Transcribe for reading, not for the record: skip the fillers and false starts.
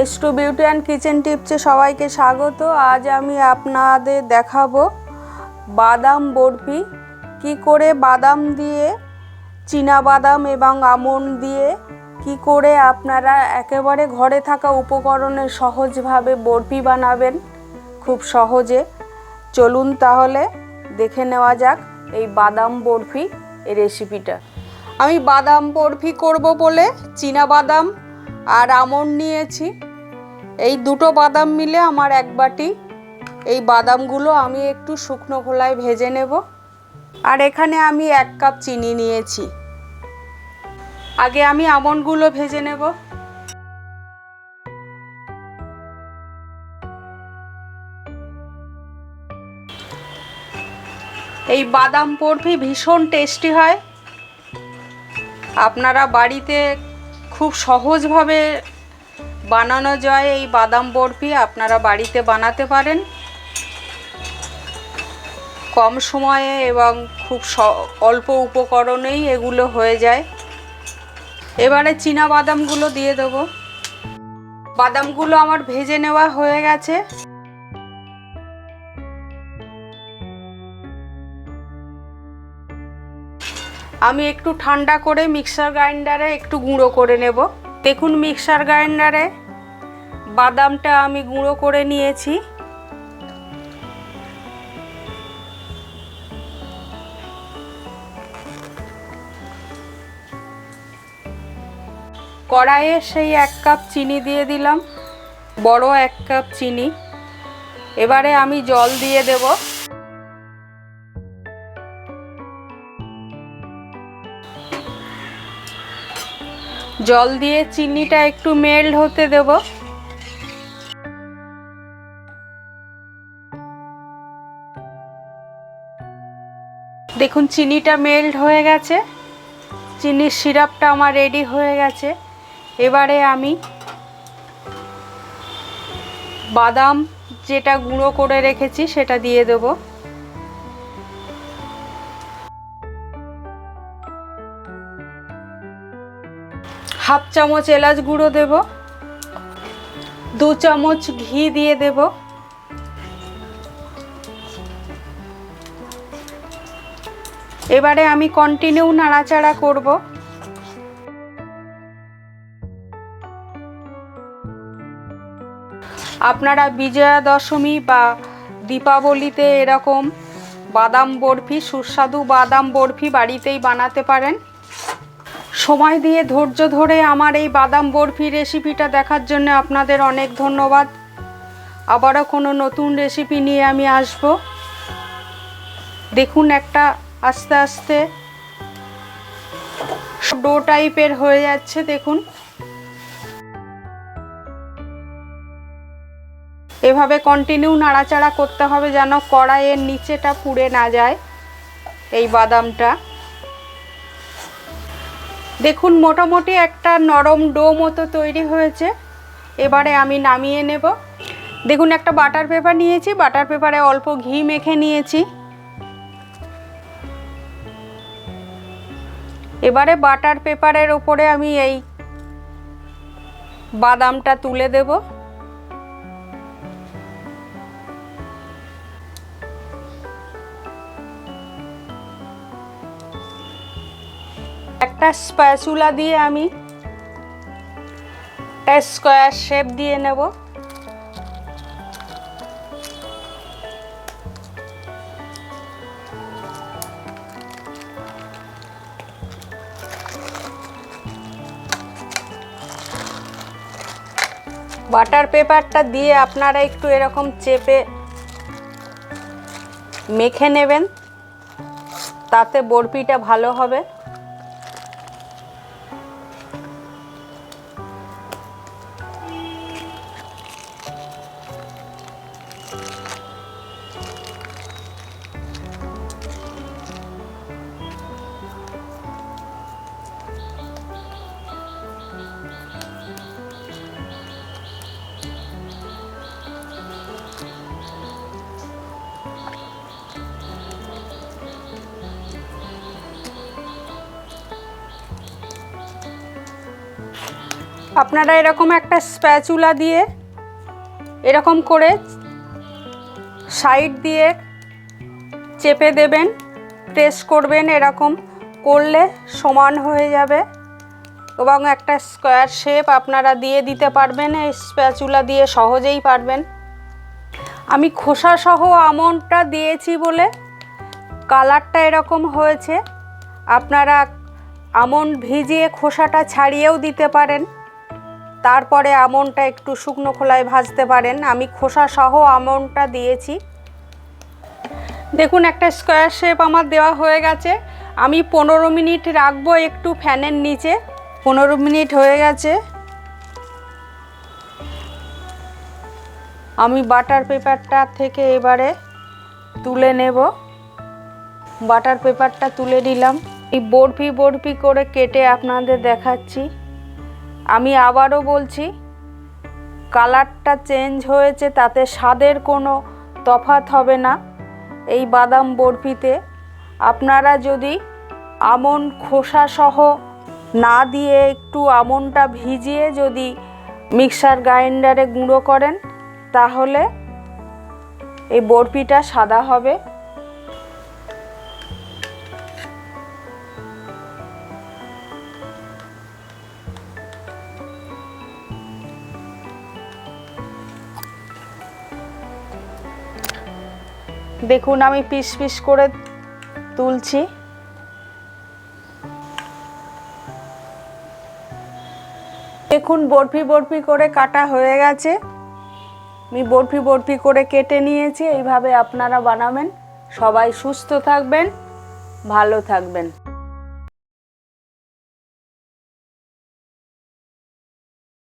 S two beauty and kitchen টিপসে সবাইকে স্বাগত। আজ আমি আপনাদের দেখাবো বাদাম বরফি। কি করে বাদাম দিয়ে, চীনা বাদাম এবং আমন্ড দিয়ে কি করে আপনারা একেবারে ঘরে থাকা উপকরণে সহজভাবে বরফি বানাবেন খুব সহজে। চলুন তাহলে দেখে নেওয়া যাক এই বাদাম বরফি এই রেসিপিটা। আমি বাদাম বরফি করব বলে চীনা বাদাম আর আমন্ড নিয়েছি। এই দুটো বাদাম মিলে আমার এক বাটি। এই বাদামগুলো আমি একটু শুকনো খোলায় ভেজে নেব। আর এখানে আমি 1 কাপ চিনি নিয়েছি। আগে আমি আমন্ডগুলো ভেজে নেব। এই বাদাম বরফি ভীষণ টেস্টি হয়। আপনারা বাড়িতে খুব সহজভাবে বানানো যায় এই বাদাম বরফি, আপনারা বাড়িতে বানাতে পারেন কম সময়ে এবং খুব অল্প উপকরণেই এগুলো হয়ে যায়। এবারে চীনা বাদামগুলো দিয়ে দেব। বাদামগুলো আমার ভেজে নেওয়া হয়ে গেছে। আমি একটু ঠান্ডা করে মিক্সার গ্রাইন্ডারে একটু গুঁড়ো করে নেব। দেখুন মিক্সার গ্রাইন্ডারে বাদামটা আমি গুঁড়ো করে নিয়েছি। কড়াইয়ে সেই 1 কাপ চিনি দিয়ে দিলাম, বড় 1 কাপ চিনি। এবারে আমি জল দিয়ে দেব। জল দিয়ে চিনিটা একটু মেল্ট হতে দেব। দেখুন চিনিটা মেল্ট হয়ে গেছে, চিনির সিরাপটা আমার রেডি হয়ে গেছে। এবারে আমি বাদাম যেটা গুঁড়ো করে রেখেছি সেটা দিয়ে দেব। হাফ চামচ এলাচ গুঁড়ো দেব, 2 চামচ ঘি দিয়ে দেব। এবারে আমি কন্টিনিউ নাড়াচাড়া করব। আপনারা বিজয়া দশমী বা দীপাবলিতে এরকম বাদাম বরফি, সুস্বাদু বাদাম বরফি বাড়িতেই বানাতে পারেন। সময় দিয়ে ধৈর্য ধরে আমার এই বাদাম বরফি রেসিপিটা দেখার জন্য আপনাদের অনেক ধন্যবাদ। আবারও কোনো নতুন রেসিপি নিয়ে আমি আসব। দেখুন একটা আস্তে আস্তে ডো টাইপের হয়ে যাচ্ছে। দেখুন এভাবে কন্টিনিউ নাড়াচাড়া করতে হবে যেন কড়াইয়ের নিচেটা পুড়ে না যায় এই বাদামটা। দেখুন মোটামুটি একটা নরম ডো মতো তৈরি হয়েছে। এবারে আমি নামিয়ে নেব। দেখুন একটা বাটার পেপার নিয়েছি, বাটার পেপারে অল্প ঘি মেখে নিয়েছি। এবারে বাটার পেপারের ওপরে আমি এই বাদামটা তুলে দেব। একটা স্প্যাচুলা দিয়ে আমি একটা স্কোয়ার শেপ দিয়ে নেব। বাটার পেপারটা দিয়ে আপনারা একটু এরকম চেপে মেখে নেবেন, তাতে বরফিটা ভালো হবে। আপনারা এরকম একটা স্প্যাচুলা দিয়ে এরকম করে সাইড দিয়ে চেপে দেবেন, প্রেস করবেন, এরকম করলে সমান হয়ে যাবে এবং একটা স্কোয়ার শেপ আপনারা দিয়ে দিতে পারবেন। এই স্প্যাচুলা দিয়ে সহজেই পারবেন। আমি খোসা সহ আমন্ডটা দিয়েছি বলে কালারটা এরকম হয়েছে। আপনারা আমন্ড ভিজিয়ে খোসাটা ছাড়িয়েও দিতে পারেন, তারপরে আমন্ডটা একটু শুকনো খোলায় ভাজতে পারেন। আমি খোসা সহ আমন্ডটা দিয়েছি। দেখুন একটা স্কোয়ার শেপ আমার দেওয়া হয়ে গেছে। আমি 15 মিনিট রাখবো একটু ফ্যানের নিচে। 15 মিনিট হয়ে গেছে। আমি বাটার পেপারটা থেকে এবারে তুলে নেব। বাটার পেপারটা তুলে নিলাম। এই বরফি বরফি করে কেটে আপনাদের দেখাচ্ছি। আমি আবারও বলছি, কালারটা চেঞ্জ হয়েছে, তাতে স্বাদের কোনো তফাৎ হবে না। এই বাদাম বরফিতে আপনারা যদি আমন্ড খোসা সহ না দিয়ে একটু আমন্ডটা ভিজিয়ে যদি মিক্সার গ্রাইন্ডারে গুঁড়ো করেন, তাহলে এই বরফিটা সাদা হবে। দেখুন আমি পিস পিস করে তুলছি। দেখুন বরফি বরফি করে কাটা হয়ে গেছে। আমি বরফি বরফি করে কেটে নিয়েছি। এইভাবে আপনারা বানাবেন। সবাই সুস্থ থাকবেন, ভালো থাকবেন।